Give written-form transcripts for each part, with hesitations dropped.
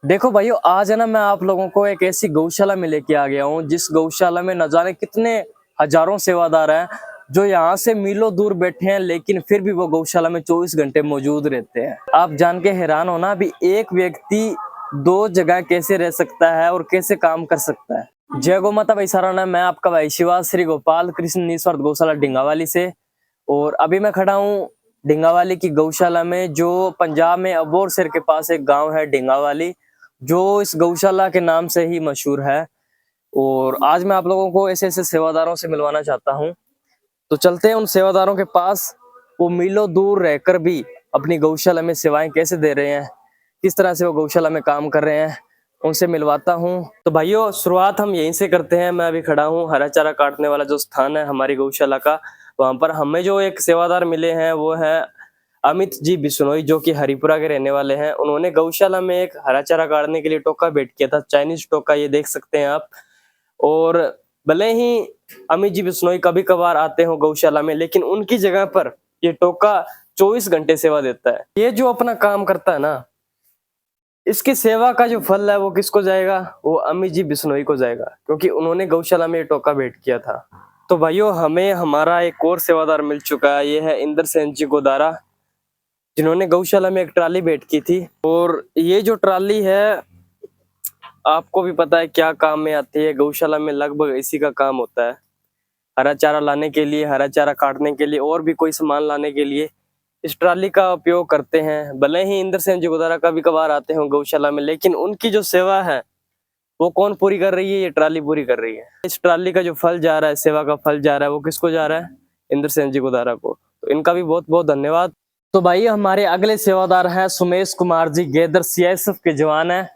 देखो भाइयों, आज है ना मैं आप लोगों को एक ऐसी गौशाला में लेके आ गया हूँ जिस गौशाला में न जाने कितने हजारों सेवादार हैं जो यहाँ से मीलों दूर बैठे हैं, लेकिन फिर भी वो गौशाला में 24 घंटे मौजूद रहते हैं। आप जान के हैरान हो ना, अभी एक व्यक्ति दो जगह कैसे रह सकता है और कैसे काम कर सकता है। जय गौ माता भाई सारा ना, मैं आपका भाई शिवा श्री गोपाल कृष्ण निस्वार्थ गौशाला ढिंगावाली से। और अभी मैं खड़ा हूँ ढिंगावाली की गौशाला में, जो पंजाब में अबोर शहर के पास एक गांव है ढिंगावाली, जो इस गौशाला के नाम से ही मशहूर है। और आज मैं आप लोगों को ऐसे ऐसे सेवादारों से मिलवाना चाहता हूं, तो चलते हैं उन सेवादारों के पास। वो मीलों दूर रहकर भी अपनी गौशाला में सेवाएं कैसे दे रहे हैं, किस तरह से वो गौशाला में काम कर रहे हैं, उनसे मिलवाता हूं। तो भाइयों, शुरुआत हम यहीं से करते हैं। मैं अभी खड़ा हूं हरा चारा काटने वाला जो स्थान है हमारी गौशाला का, वहां पर हमें जो एक सेवादार मिले हैं वो है अमित जी बिश्नोई, जो कि हरिपुरा के रहने वाले हैं। उन्होंने गौशाला में एक हरा चारा काटने के लिए टोका भेंट किया था, चाइनीज टोका, ये देख सकते हैं आप। और भले ही अमित जी बिश्नोई कभी कभार आते हो गौशाला में, लेकिन उनकी जगह पर ये टोका 24 घंटे सेवा देता है। ये जो अपना काम करता है ना, इसकी सेवा का जो फल है वो किसको जाएगा? वो अमित जी बिश्नोई को जाएगा, क्योंकि उन्होंने गौशाला में ये टोका भेंट किया था। तो भाइयों, हमें हमारा एक और सेवादार मिल चुका है। ये है इंद्र सेन जी गोदारा, जिन्होंने गौशाला में एक ट्राली भेंट की थी। और ये जो ट्राली है, आपको भी पता है क्या काम में आती है। गौशाला में लगभग इसी का काम होता है, हरा चारा लाने के लिए, हरा चारा काटने के लिए, और भी कोई सामान लाने के लिए इस ट्राली का उपयोग करते हैं। भले ही इंद्र सेन जी गोदारा कभी कभार आते हो गौशाला में, लेकिन उनकी जो सेवा है वो कौन पूरी कर रही है? ये ट्राली पूरी कर रही है। इस ट्राली का जो फल जा रहा है, सेवा का फल जा रहा है, वो किसको जा रहा है? इंद्र सेन जी गोदारा को। तो इनका भी बहुत बहुत धन्यवाद। तो भाई, हमारे अगले सेवादार हैं सुमेश कुमार जी गेदर, सीआईएसएफ के जवान हैं।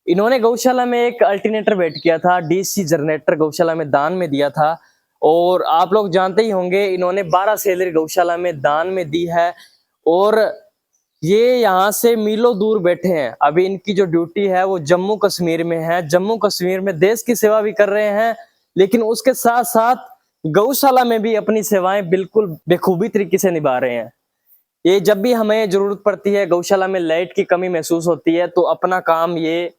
इन्होंने गौशाला में एक अल्टरनेटर भेंट किया था, डीसी जनरेटर गौशाला में दान में दिया था। और आप लोग जानते ही होंगे, इन्होंने 12 सैलरी गौशाला में दान में दी है। और ये यहाँ से मीलों दूर बैठे हैं। अभी इनकी जो ड्यूटी है वो जम्मू कश्मीर में है। जम्मू कश्मीर में देश की सेवा भी कर रहे हैं, लेकिन उसके साथ साथ गौशाला में भी अपनी सेवाएं बिल्कुल बेखूबी तरीके से निभा रहे हैं। ये जब भी हमें जरूरत पड़ती है, गौशाला में लाइट की कमी महसूस होती है, तो अपना काम ये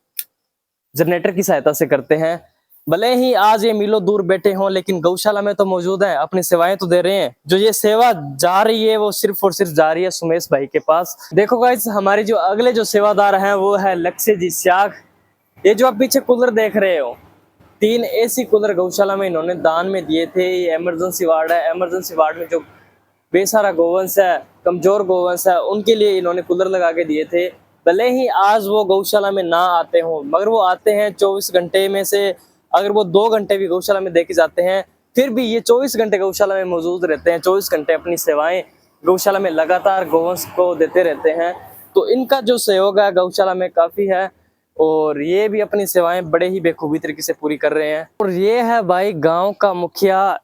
जनरेटर की सहायता से करते हैं। भले ही आज ये मीलों दूर बैठे हों, लेकिन गौशाला में तो मौजूद है, अपनी सेवाएं तो दे रहे हैं। जो ये सेवा जा रही है वो सिर्फ और सिर्फ जा रही है सुमेश भाई के पास। देखो गाइस, हमारे जो अगले जो सेवादार हैं वो है लक्ष्य जी स्याग। ये जो आप पीछे कूलर देख रहे हो, 3 एसी कूलर गौशाला में इन्होंने दान में दिए थे। ये इमरजेंसी वार्ड है। इमरजेंसी वार्ड में जो बेसहारा गोवंश है, कमजोर गोवंश है, उनके लिए इन्होंने कूलर लगा के दिए थे। भले ही आज वो गौशाला में ना आते हों, मगर वो आते हैं 24 घंटे में से अगर वो 2 घंटे भी गौशाला में देखे जाते हैं, फिर भी ये 24 घंटे गौशाला में मौजूद रहते हैं। 24 घंटे अपनी सेवाएं गौशाला में लगातार गोवंश को देते रहते हैं। तो इनका जो सहयोग है गौशाला में काफी है, और ये भी अपनी सेवाएं बड़े ही बेखूबी तरीके से पूरी कर रहे हैं। और ये है भाई गाँव का मुखिया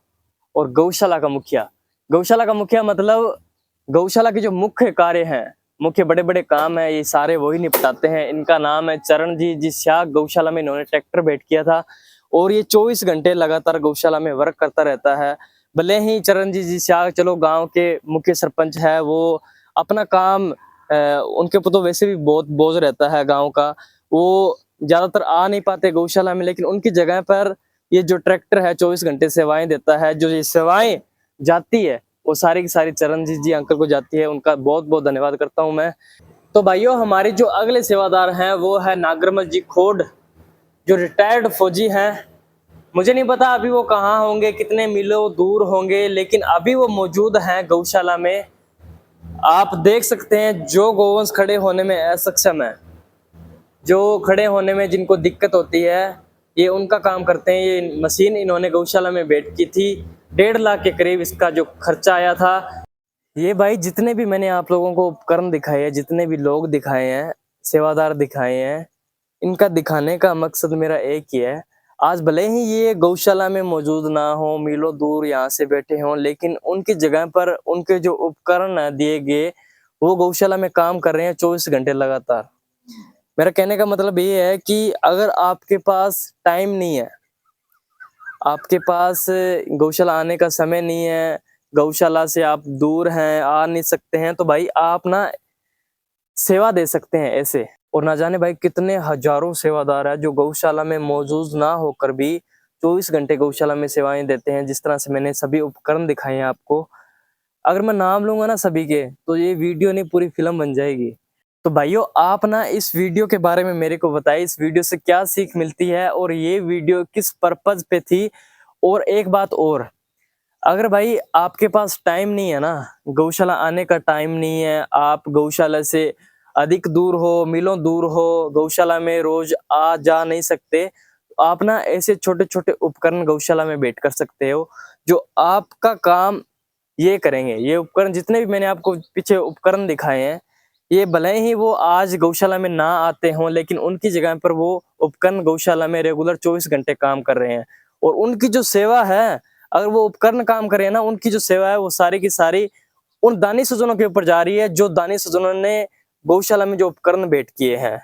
और गौशाला का मुखिया। गौशाला का मुखिया मतलब गौशाला के जो मुख्य कार्य हैं, मुख्य बड़े बड़े काम है, ये सारे वही निपटाते हैं। इनका नाम है चरणजीत जी स्याग। गौशाला में इन्होंने ट्रैक्टर भेंट किया था, और ये 24 घंटे लगातार गौशाला में वर्क करता रहता है। भले ही चरणजीत जी स्याग चलो गांव के मुख्य सरपंच है, वो अपना काम उनके ऊपर तो वैसे भी बहुत बोझ रहता है गाँव का, वो ज्यादातर आ नहीं पाते गौशाला में, लेकिन उनकी जगह पर ये जो ट्रैक्टर है 24 घंटे सेवाएं देता है। जो ये सेवाएं जाती है वो सारी की सारी चरणजीत जी अंकल को जाती है। उनका बहुत बहुत धन्यवाद करता हूं मैं। तो भाइयों, हमारे जो अगले सेवादार हैं वो है नागरमल जी खोड, जो रिटायर्ड फौजी हैं। मुझे नहीं पता अभी वो कहाँ होंगे, कितने मीलों दूर होंगे, लेकिन अभी वो मौजूद हैं गौशाला में। आप देख सकते हैं, जो गोवंश खड़े होने में असक्षम है, जो खड़े होने में जिनको दिक्कत होती है, ये उनका काम करते हैं। ये मशीन इन्होंने गौशाला में भेंट की थी, 1.5 लाख के करीब इसका जो खर्चा आया था। ये भाई, जितने भी मैंने आप लोगों को उपकरण दिखाए हैं, जितने भी लोग दिखाए हैं, सेवादार दिखाए हैं, इनका दिखाने का मकसद मेरा एक ही है। आज भले ही ये गौशाला में मौजूद ना हो, मीलों दूर यहाँ से बैठे हों, लेकिन उनकी जगह पर उनके जो उपकरण दिए गए वो गौशाला में काम कर रहे हैं 24 घंटे लगातार। मेरा कहने का मतलब ये है कि अगर आपके पास टाइम नहीं है, आपके पास गौशाला आने का समय नहीं है, गौशाला से आप दूर हैं, आ नहीं सकते हैं, तो भाई आप ना सेवा दे सकते हैं ऐसे। और ना जाने भाई कितने हजारों सेवादार है जो गौशाला में मौजूद ना होकर भी 24 घंटे गौशाला में सेवाएं देते हैं। जिस तरह से मैंने सभी उपकरण दिखाए हैं आपको, अगर मैं नाम लूंगा ना सभी के, तो ये वीडियो नहीं पूरी फिल्म बन जाएगी। तो भाइयों, आप ना इस वीडियो के बारे में मेरे को बताइए, इस वीडियो से क्या सीख मिलती है और ये वीडियो किस पर्पज पे थी। और एक बात और, अगर भाई आपके पास टाइम नहीं है ना, गौशाला आने का टाइम नहीं है, आप गौशाला से अधिक दूर हो, मीलों दूर हो, गौशाला में रोज आ जा नहीं सकते, तो आप ना ऐसे छोटे छोटे उपकरण गौशाला में बैठ कर सकते हो, जो आपका काम ये करेंगे। ये उपकरण जितने भी मैंने आपको पीछे उपकरण दिखाए हैं, ये भले ही वो आज गौशाला में ना आते हों, लेकिन उनकी जगह पर वो उपकरण गौशाला में रेगुलर 24 घंटे काम कर रहे हैं। और उनकी जो सेवा है, अगर वो उपकरण काम कर रहे हैं ना, उनकी जो सेवा है वो सारी की सारी उन दानी सज्जनों के ऊपर जा रही है, जो दानी सज्जनों ने गौशाला में जो उपकरण भेंट किए हैं।